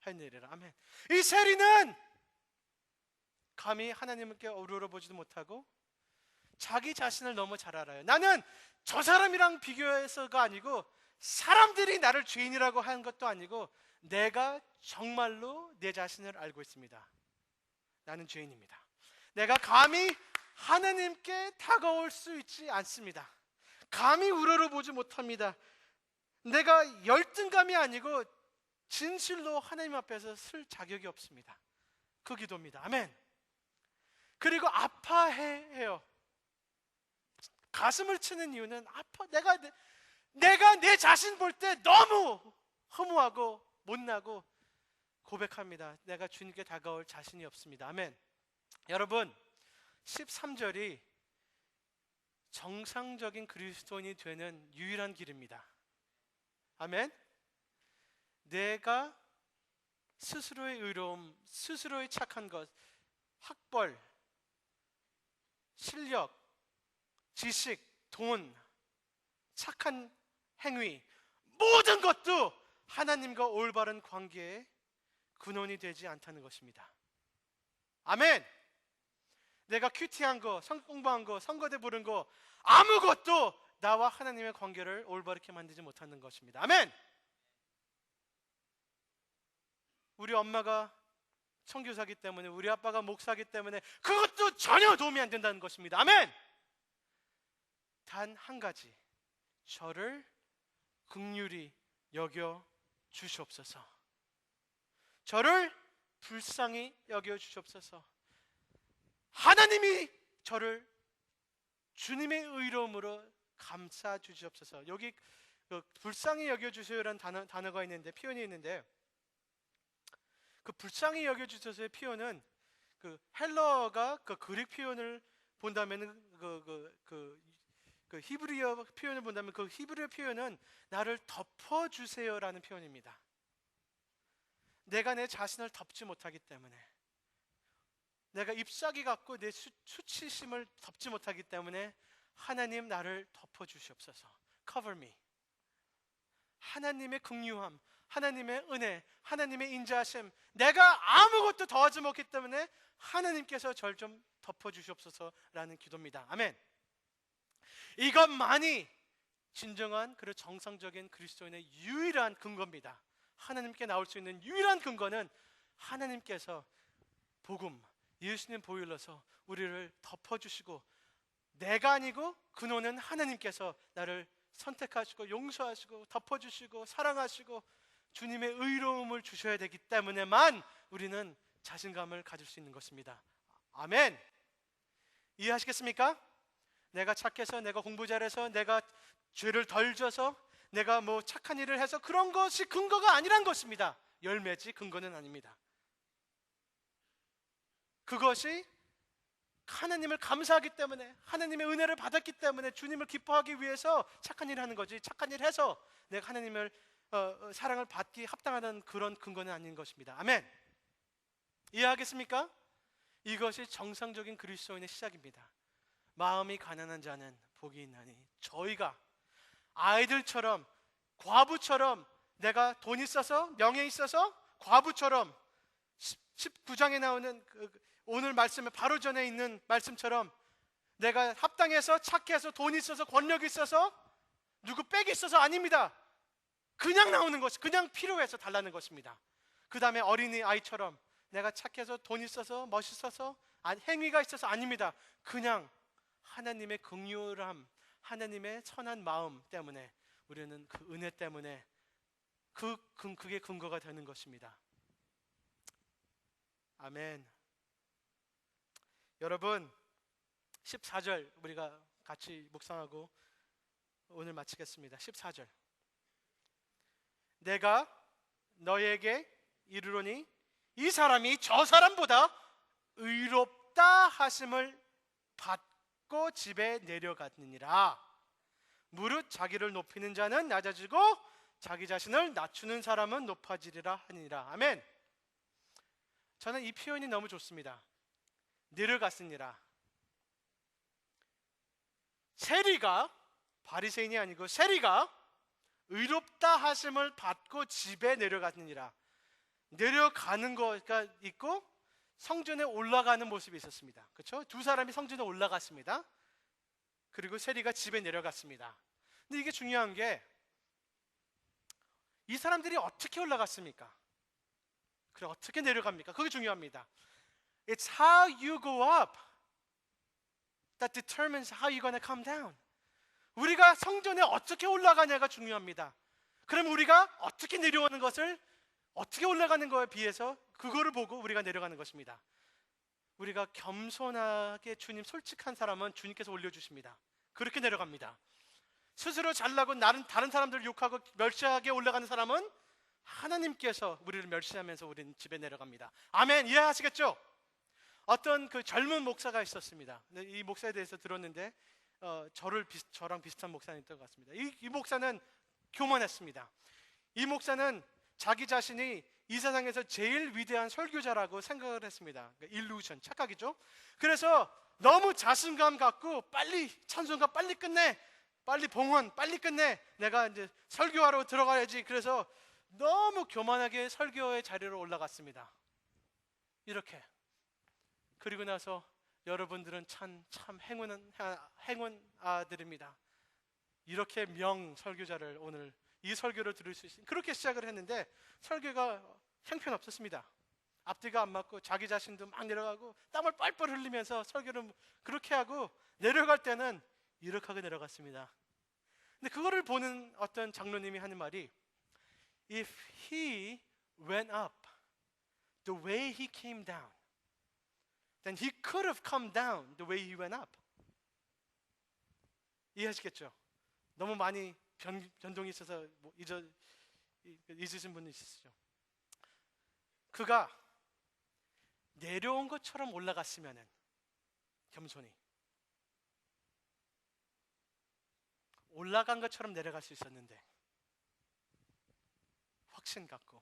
하느니라. 아멘. 이 세리는 감히 하나님께 우러러보지도 못하고 자기 자신을 너무 잘 알아요. 나는 저 사람이랑 비교해서가 아니고 사람들이 나를 죄인이라고 하는 것도 아니고 내가 정말로 내 자신을 알고 있습니다. 나는 죄인입니다. 내가 감히 하나님께 다가올 수 있지 않습니다. 감히 우러러보지 못합니다. 내가 열등감이 아니고 진실로 하나님 앞에서 설 자격이 없습니다. 그 기도입니다. 아멘. 그리고 아파해요. 가슴을 치는 이유는 아파. 내가 내 자신 볼 때 너무 허무하고 못나고 고백합니다. 내가 주님께 다가올 자신이 없습니다. 아멘. 여러분, 13절이 정상적인 그리스도인이 되는 유일한 길입니다. 아멘. 내가 스스로의 의로움, 스스로의 착한 것, 학벌, 실력, 지식, 돈, 착한 행위, 모든 것도 하나님과 올바른 관계의 근원이 되지 않다는 것입니다. 아멘. 내가 큐티한 거, 성경 공부한 거, 선거대 부른 거 아무것도 나와 하나님의 관계를 올바르게 만들지 못하는 것입니다. 아멘. 우리 엄마가 선교사기 때문에, 우리 아빠가 목사기 때문에 그것도 전혀 도움이 안 된다는 것입니다. 아멘. 단 한 가지, 저를 긍휼히 여겨 주시옵소서. 저를 불쌍히 여겨 주시옵소서. 하나님이 저를 주님의 의로움으로 감싸 주시옵소서. 여기 불쌍히 여겨 주세요라는 단어가 있는데, 표현이 있는데, 그 불쌍히 여겨 주셔서의 표현은 그 헬러가 그 그릭 표현을 본다면 그 히브리어 표현을 본다면 그 히브리어 표현은 나를 덮어 주세요라는 표현입니다. 내가 내 자신을 덮지 못하기 때문에, 내가 잎사귀 같고 내 수치심을 덮지 못하기 때문에 하나님 나를 덮어 주시옵소서. Cover me. 하나님의 긍휼함, 하나님의 은혜, 하나님의 인자하심, 내가 아무것도 더하지 못했기 때문에 하나님께서 저를 좀 덮어 주시옵소서라는 기도입니다. 아멘. 이것만이 진정한 그리고 정상적인 그리스도인의 유일한 근거입니다. 하나님께 나올 수 있는 유일한 근거는 하나님께서 복음, 예수님 보혈로서 우리를 덮어주시고, 내가 아니고 근원은 하나님께서 나를 선택하시고 용서하시고 덮어주시고 사랑하시고 주님의 의로움을 주셔야 되기 때문에만 우리는 자신감을 가질 수 있는 것입니다. 아멘. 이해하시겠습니까? 내가 착해서, 내가 공부 잘해서, 내가 죄를 덜 져서, 내가 뭐 착한 일을 해서 그런 것이 근거가 아니란 것입니다. 열매지 근거는 아닙니다. 그것이 하나님을 감사하기 때문에, 하나님의 은혜를 받았기 때문에 주님을 기뻐하기 위해서 착한 일을 하는 거지, 착한 일을 해서 내가 하나님을 사랑을 받기 합당하는 그런 근거는 아닌 것입니다. 아멘. 이해하겠습니까? 이것이 정상적인 그리스도인의 시작입니다. 마음이 가난한 자는 복이 있나니, 저희가 아이들처럼, 과부처럼, 내가 돈 있어서, 명예 있어서 과부처럼 19장에 나오는 오늘 말씀에 바로 전에 있는 말씀처럼 내가 합당해서, 착해서, 돈 있어서, 권력 있어서, 누구 빽이 있어서 아닙니다. 그냥 나오는 것이, 그냥 필요해서 달라는 것입니다. 그 다음에 어린이 아이처럼 내가 착해서, 돈 있어서, 멋있어서, 행위가 있어서 아닙니다. 그냥 하나님의 긍휼함, 하나님의 선한 마음 때문에, 우리는 그 은혜 때문에 그게 근거가 되는 것입니다. 아멘. 여러분, 14절 우리가 같이 묵상하고 오늘 마치겠습니다. 14절. 내가 너에게 이르노니 이 사람이 저 사람보다 의롭다 하심을 받고 집에 내려갔느니라. 무릇 자기를 높이는 자는 낮아지고 자기 자신을 낮추는 사람은 높아지리라 하니라. 아멘. 저는 이 표현이 너무 좋습니다. 내려갔으니라. 세리가, 바리새인이 아니고 세리가 의롭다 하심을 받고 집에 내려갔느니라. 내려가는 거가 있고 성전에 올라가는 모습이 있었습니다. 그렇죠? 두 사람이 성전에 올라갔습니다. 그리고 세리가 집에 내려갔습니다. 근데 이게 중요한 게 이 사람들이 어떻게 올라갔습니까? 그래, 어떻게 내려갑니까? 그게 중요합니다. It's how you go up that determines how you're going to come down. 우리가 성전에 어떻게 올라가냐가 중요합니다. 그럼 우리가 어떻게 내려오는 것을, 어떻게 올라가는 거에 비해서 그거를 보고 우리가 내려가는 것입니다. 우리가 겸손하게 주님 솔직한 사람은 주님께서 올려주십니다. 그렇게 내려갑니다. 스스로 잘나고 나는 다른 사람들을 욕하고 멸시하게 올라가는 사람은 하나님께서 우리를 멸시하면서 우리는 집에 내려갑니다. 아멘. 이해하시겠죠? 어떤 그 젊은 목사가 있었습니다. 이 목사에 대해서 들었는데 저랑 비슷한 목사였던 것 같습니다. 이 목사는 교만했습니다. 이 목사는 자기 자신이 이 세상에서 제일 위대한 설교자라고 생각을 했습니다. 일루전, 착각이죠. 그래서 너무 자신감 갖고 빨리 찬송가 빨리 끝내, 빨리 봉헌 빨리 끝내, 내가 이제 설교하러 들어가야지. 그래서 너무 교만하게 설교의 자리로 올라갔습니다. 이렇게. 그리고 나서 여러분들은 참 행운 아들입니다. 이렇게 명 설교자를 오늘 이 설교를 들을 수 있습니다. 그렇게 시작을 했는데 설교가 형편없었습니다. 앞뒤가 안 맞고 자기 자신도 막 내려가고 땀을 뻘뻘 흘리면서 설교를 그렇게 하고 내려갈 때는 이렇게 하고 내려갔습니다. 근데 그거를 보는 어떤 장로님이 하는 말이 If he went up the way he came down, then he could have come down the way he went up. 이해하시겠죠? 너무 많이 변동이 있어서 잊으신 분이 있으시죠? 그가 내려온 것처럼 올라갔으면은 겸손히 올라간 것처럼 내려갈 수 있었는데 확신 갖고.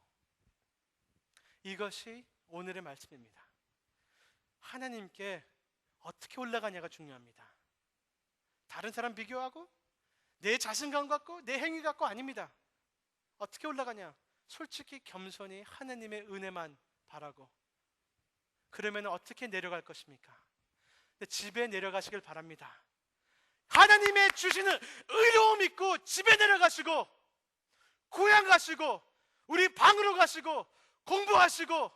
이것이 오늘의 말씀입니다. 하나님께 어떻게 올라가냐가 중요합니다. 다른 사람 비교하고 내 자신감 갖고 내 행위 갖고 아닙니다. 어떻게 올라가냐? 솔직히 겸손히 하나님의 은혜만 바라고. 그러면 어떻게 내려갈 것입니까? 집에 내려가시길 바랍니다. 하나님의 주시는 의로움 있고 집에 내려가시고 고향 가시고 우리 방으로 가시고 공부하시고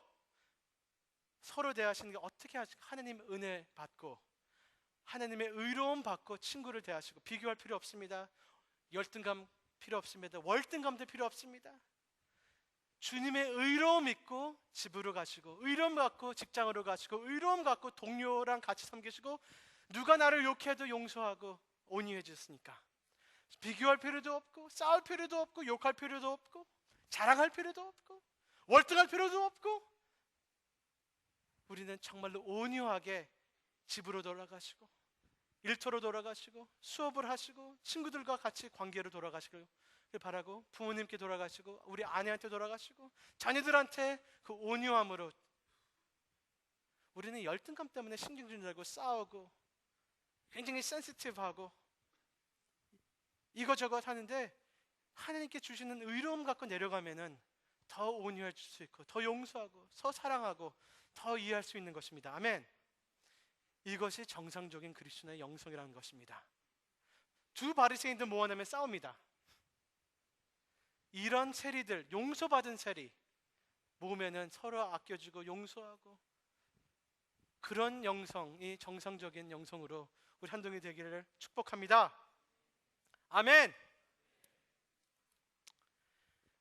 서로 대하시는 게 어떻게 하나님 은혜 받고 하나님의 의로움 받고 친구를 대하시고. 비교할 필요 없습니다. 열등감 필요 없습니다. 월등감도 필요 없습니다. 주님의 의로움 있고 집으로 가시고 의로움 갖고 직장으로 가시고 의로움 갖고 동료랑 같이 섬기시고 누가 나를 욕해도 용서하고 온유해 주셨으니까 비교할 필요도 없고 싸울 필요도 없고 욕할 필요도 없고 자랑할 필요도 없고 월등할 필요도 없고 우리는 정말로 온유하게 집으로 돌아가시고 일터로 돌아가시고 수업을 하시고 친구들과 같이 관계로 돌아가시길 바라고 부모님께 돌아가시고 우리 아내한테 돌아가시고 자녀들한테 그 온유함으로. 우리는 열등감 때문에 신경질 내고 싸우고 굉장히 센시티브하고 이거저거 하는데 하나님께 주시는 의로움 갖고 내려가면은 더 온유할 수 있고 더 용서하고 더 사랑하고 더 이해할 수 있는 것입니다. 아멘. 이것이 정상적인 그리스도의 영성이라는 것입니다. 두 바리새인들 모아내면 싸웁니다. 이런 세리들, 용서받은 세리 모으면은 서로 아껴주고 용서하고 그런 영성이 정상적인 영성으로 우리 한동이 되기를 축복합니다. 아멘.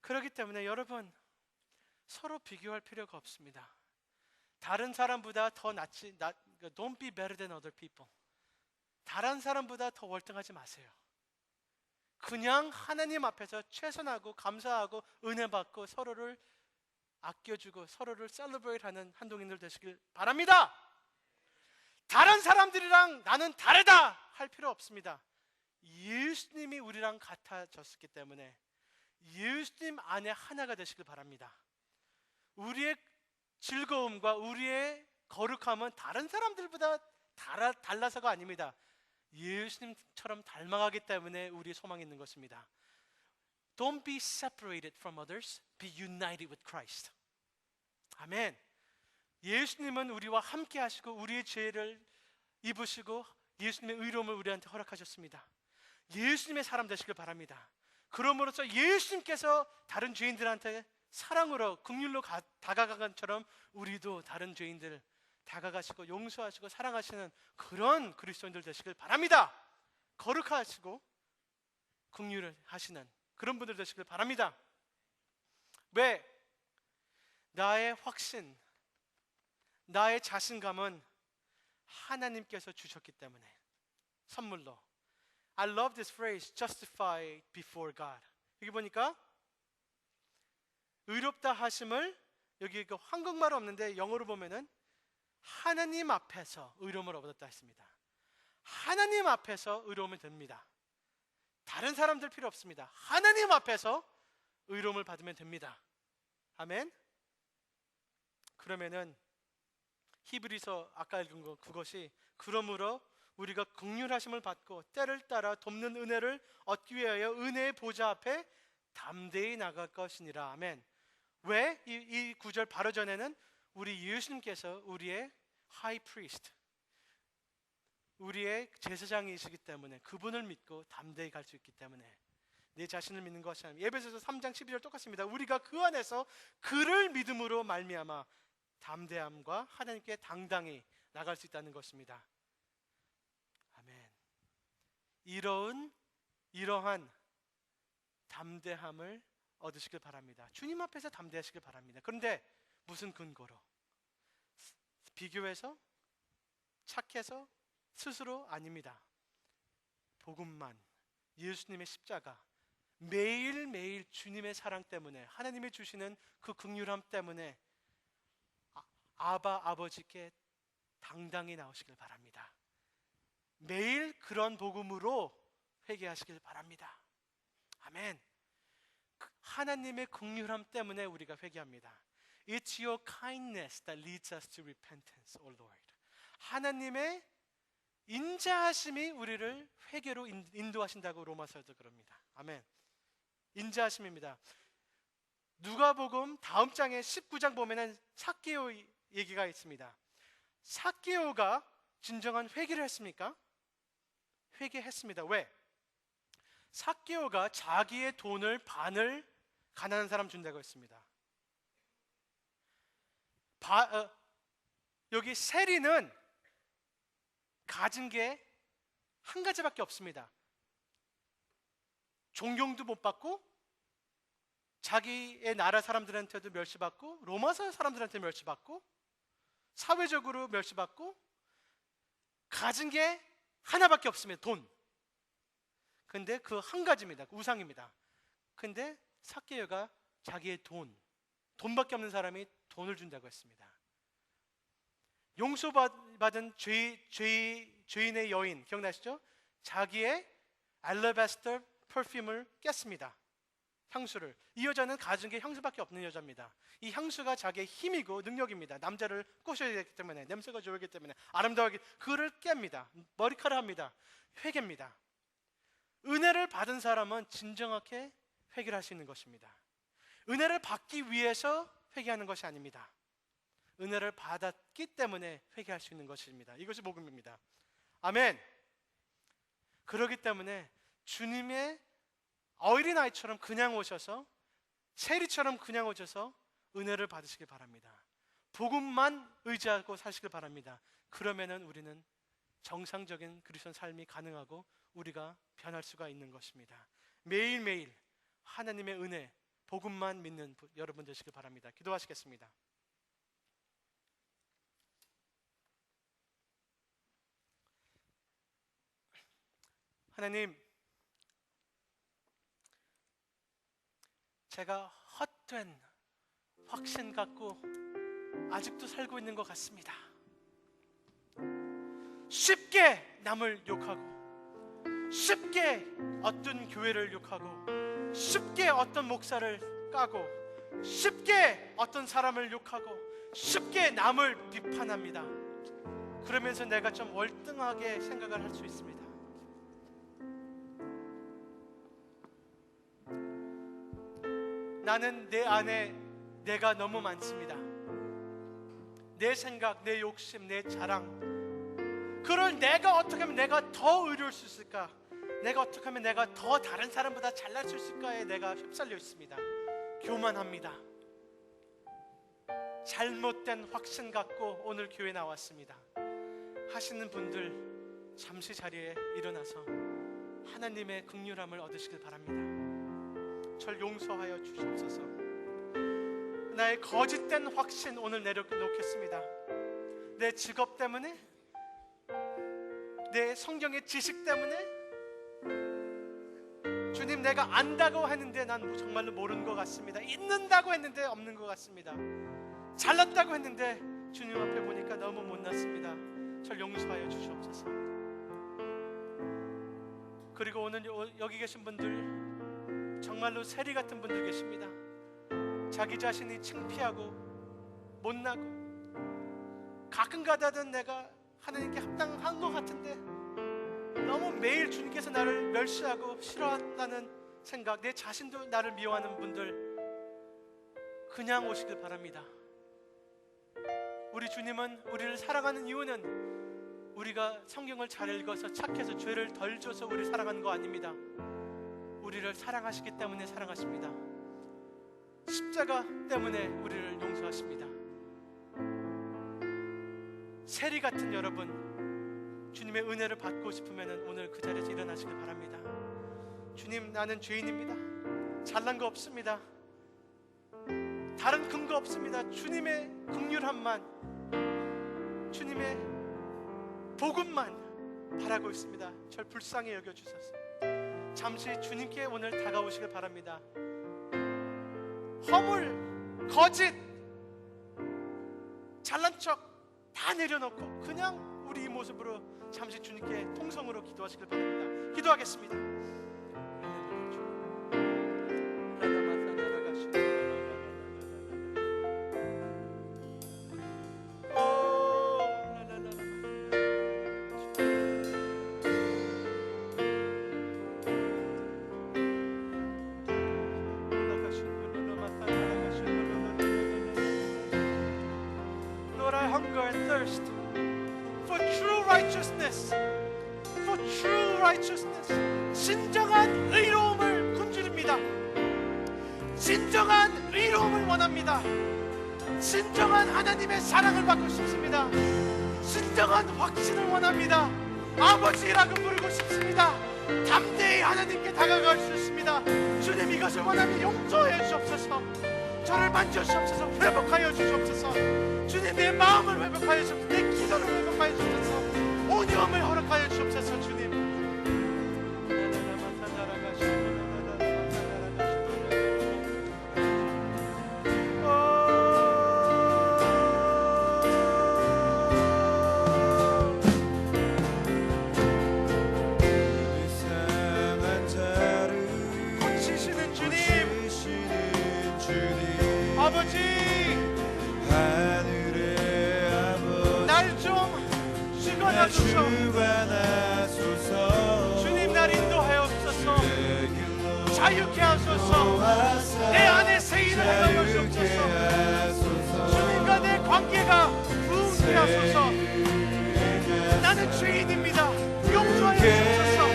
그렇기 때문에 여러분 서로 비교할 필요가 없습니다. 다른 사람보다 더 Don't be better than other people. 다른 사람보다 더 월등하지 마세요. 그냥 하나님 앞에서 최선하고 감사하고 은혜 받고 서로를 아껴주고 서로를 셀러브레이트하는 한동인들 되시길 바랍니다. 다른 사람들이랑 나는 다르다 할 필요 없습니다. 예수님이 우리랑 같아졌기 때문에 예수님 안에 하나가 되시길 바랍니다. 우리의 즐거움과 우리의 거룩함은 다른 사람들보다 달라서가 아닙니다. 예수님처럼 닮아가기 때문에 우리의 소망이 있는 것입니다. Don't be separated from others. Be united with Christ. 아멘. 예수님은 우리와 함께 하시고 우리의 죄를 입으시고 예수님의 의로움을 우리한테 허락하셨습니다. 예수님의 사람 되시길 바랍니다. 그러므로써 예수님께서 다른 죄인들한테 사랑으로 긍휼로 다가간 것처럼 우리도 다른 죄인들 다가가시고 용서하시고 사랑하시는 그런 그리스도인들 되시길 바랍니다. 거룩하시고 긍휼을 하시는 그런 분들 되시길 바랍니다. 왜? 나의 확신, 나의 자신감은 하나님께서 주셨기 때문에 선물로. I love this phrase, justified before God. 여기 보니까 의롭다 하심을, 여기 그 한국말은 없는데 영어로 보면은 하나님 앞에서 의로움을 얻었다 했습니다. 하나님 앞에서 의로움이 됩니다. 다른 사람들 필요 없습니다. 하나님 앞에서 의로움을 받으면 됩니다. 아멘. 그러면은 히브리서 아까 읽은 거 그것이 그러므로 우리가 긍휼하심을 받고 때를 따라 돕는 은혜를 얻기 위하여 은혜의 보좌 앞에 담대히 나갈 것이니라. 아멘. 왜? 이 구절 바로 전에는 우리 예수님께서 우리의 하이 프리스트, 우리의 제사장이시기 때문에 그분을 믿고 담대히 갈 수 있기 때문에 내 자신을 믿는 것이 아니라 에베소서 3장 12절 똑같습니다. 우리가 그 안에서 그를 믿음으로 말미암아 담대함과 하나님께 당당히 나갈 수 있다는 것입니다. 아멘. 이러한 담대함을 얻으시길 바랍니다. 주님 앞에서 담대하시길 바랍니다. 그런데 무슨 근거로? 비교해서? 착해서? 스스로? 아닙니다. 복음만, 예수님의 십자가, 매일매일 주님의 사랑 때문에, 하나님이 주시는 그 긍휼함 때문에 아버지께 당당히 나오시길 바랍니다. 매일 그런 복음으로 회개하시길 바랍니다. 아멘. 하나님의 긍휼함 때문에 우리가 회개합니다. It's your kindness that leads us to repentance, O Lord. 하나님의 인자하심이 우리를 회개로 인도하신다고 로마서에도 그럽니다. 아멘. 인자하심입니다. 누가복음 다음 장에 19장 보면은 삭개오 얘기가 있습니다. 삭개오가 진정한 회개를 했습니까? 회개했습니다. 왜? 삭개오가 자기의 돈을 반을 가난한 사람 준다고 했습니다. 여기 세리는 가진 게 한 가지밖에 없습니다. 존경도 못 받고 자기의 나라 사람들한테도 멸시받고 로마서 사람들한테 멸시받고 사회적으로 멸시받고 가진 게 하나밖에 없습니다. 돈. 근데 그 한 가지입니다. 우상입니다. 근데 삭개오가 자기의 돈밖에 없는 사람이 돈을 준다고 했습니다. 용서받은 죄인의 여인 기억나시죠? 자기의 알라바스터 퍼퓸을 깼습니다. 향수를. 이 여자는 가진 게 향수밖에 없는 여자입니다. 이 향수가 자기의 힘이고 능력입니다. 남자를 꼬셔야 되기 때문에, 냄새가 좋기 때문에, 아름다우기, 그를 깹니다. 머리카락 합니다. 회개입니다. 은혜를 받은 사람은 진정하게 회개를 할 수 있는 것입니다. 은혜를 받기 위해서 회개하는 것이 아닙니다. 은혜를 받았기 때문에 회개할 수 있는 것입니다. 이것이 복음입니다. 아멘. 그렇기 때문에 주님의 어린아이처럼 그냥 오셔서, 세리처럼 그냥 오셔서 은혜를 받으시길 바랍니다. 복음만 의지하고 사시길 바랍니다. 그러면은 우리는 정상적인 그리스도인 삶이 가능하고 우리가 변할 수가 있는 것입니다. 매일매일 하나님의 은혜, 복음만 믿는 여러분 되시길 바랍니다. 기도하시겠습니다. 하나님, 제가 헛된 확신 갖고 아직도 살고 있는 것 같습니다. 쉽게 남을 욕하고, 쉽게 어떤 교회를 욕하고, 쉽게 어떤 목사를 까고, 쉽게 어떤 사람을 욕하고, 쉽게 남을 비판합니다. 그러면서 내가 좀 월등하게 생각을 할 수 있습니다. 나는 내 안에 내가 너무 많습니다. 내 생각, 내 욕심, 내 자랑, 그걸 내가 어떻게 하면 내가 더 의로울 수 있을까, 내가 어떻게 하면 내가 더 다른 사람보다 잘날 수 있을까에 내가 휩쓸려 있습니다. 교만합니다. 잘못된 확신 갖고 오늘 교회 나왔습니다 하시는 분들, 잠시 자리에 일어나서 하나님의 긍휼함을 얻으시길 바랍니다. 절 용서하여 주시옵소서. 나의 거짓된 확신 오늘 내려놓겠습니다. 내 직업 때문에, 내 성경의 지식 때문에, 주님 내가 안다고 했는데 난 정말로 모르는 것 같습니다. 있는다고 했는데 없는 것 같습니다. 잘났다고 했는데 주님 앞에 보니까 너무 못났습니다. 절 용서하여 주시옵소서. 그리고 오늘 여기 계신 분들, 정말로 세리 같은 분들 계십니다. 자기 자신이 창피하고 못나고 가끔가다는 내가 하나님께 합당한 것 같은데 너무 매일 주님께서 나를 멸시하고 싫어한다는 생각, 내 자신도 나를 미워하는 분들 그냥 오시길 바랍니다. 우리 주님은 우리를 사랑하는 이유는 우리가 성경을 잘 읽어서 착해서 죄를 덜 져서 우리를 사랑하는 거 아닙니다. 우리를 사랑하시기 때문에 사랑하십니다. 십자가 때문에 우리를 용서하십니다. 세리 같은 여러분, 주님의 은혜를 받고 싶으면 오늘 그 자리에서 일어나시길 바랍니다. 주님, 나는 죄인입니다. 잘난 거 없습니다. 다른 근거 없습니다. 주님의 긍휼함만, 주님의 복음만 바라고 있습니다. 절 불쌍히 여겨주소서. 잠시 주님께 오늘 다가오시길 바랍니다. 허물, 거짓, 잘난 척 다 내려놓고 그냥 우리 이 모습으로 잠시 주님께 통성으로 기도하시길 바랍니다. 기도하겠습니다. Hunger and thirst for true righteousness, for true righteousness. 진정한 의로움을 굶주립니다. 진정한 의로움을 원합니다. 진정한 하나님의 사랑을 받고 싶습니다. 진정한 확신을 원합니다. 아버지라고 부르고 싶습니다. 담대히 하나님께 다가갈 수 있습니다. 주님, 이것을 원하면 용서해 주옵소서. 저를 만져주옵소서. 회복하여 주옵소서. 주님, 내 마음을 회복하여 주옵소서. 내 기도를 회복하여 주옵소서. 온유함을 허락하여 주옵소서. 주님, 고치시는 주님, 아버지, 날 좀 주관하소서. 주님, 날 인도하옵소서. 자유케 하소서. 내 안에 새 일을 행하옵소서. 주님과 내 관계가 부흥케 하소서. 나는 죄인입니다. 용서하여 주옵소서.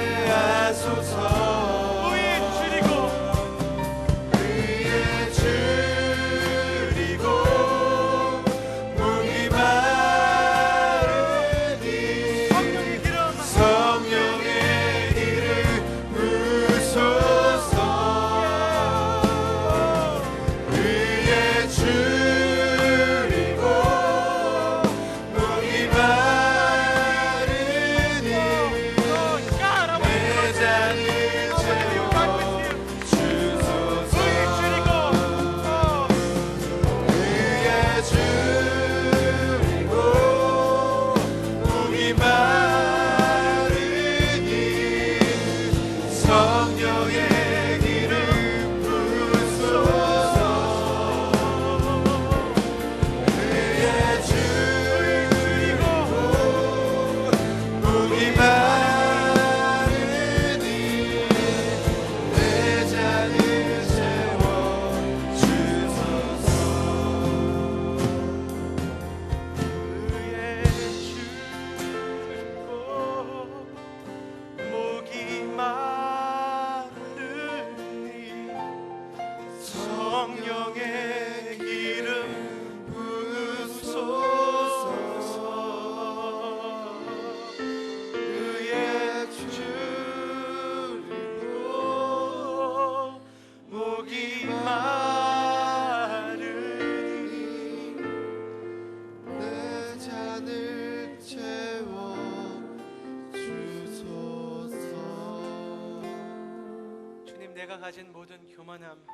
내가 가진 모든 교만함,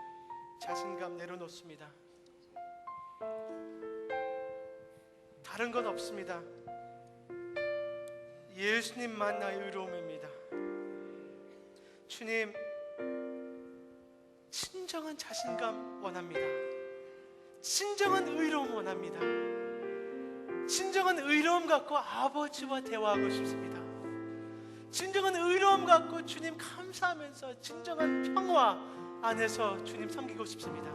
자신감 내려놓습니다. 다른 건 없습니다. 예수님만 나의 의로움입니다. 주님, 진정한 자신감 원합니다. 진정한 의로움 원합니다. 진정한 의로움 갖고 아버지와 대화하고 싶습니다. 진정한 의로움 갖고 주님 감사하면서 진정한 평화 안에서 주님 섬기고 싶습니다.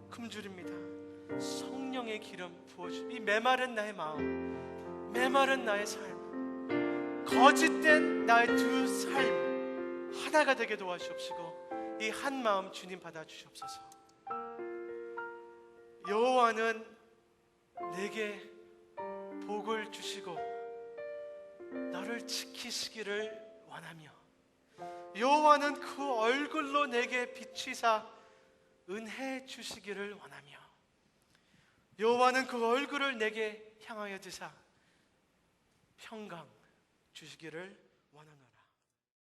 금줄입니다. 성령의 기름 부어주십시오. 이 메마른 나의 마음, 메마른 나의 삶, 거짓된 나의 두 삶 하나가 되게 도와주옵시고 이 한 마음 주님 받아주시옵소서. 여호와는 내게 복을 주시고 너를 지키시기를 원하며 여호와는 그 얼굴로 내게 비추사 은혜 주시기를 원하며 여호와는 그 얼굴을 내게 향하여 드사 평강 주시기를 원하노라.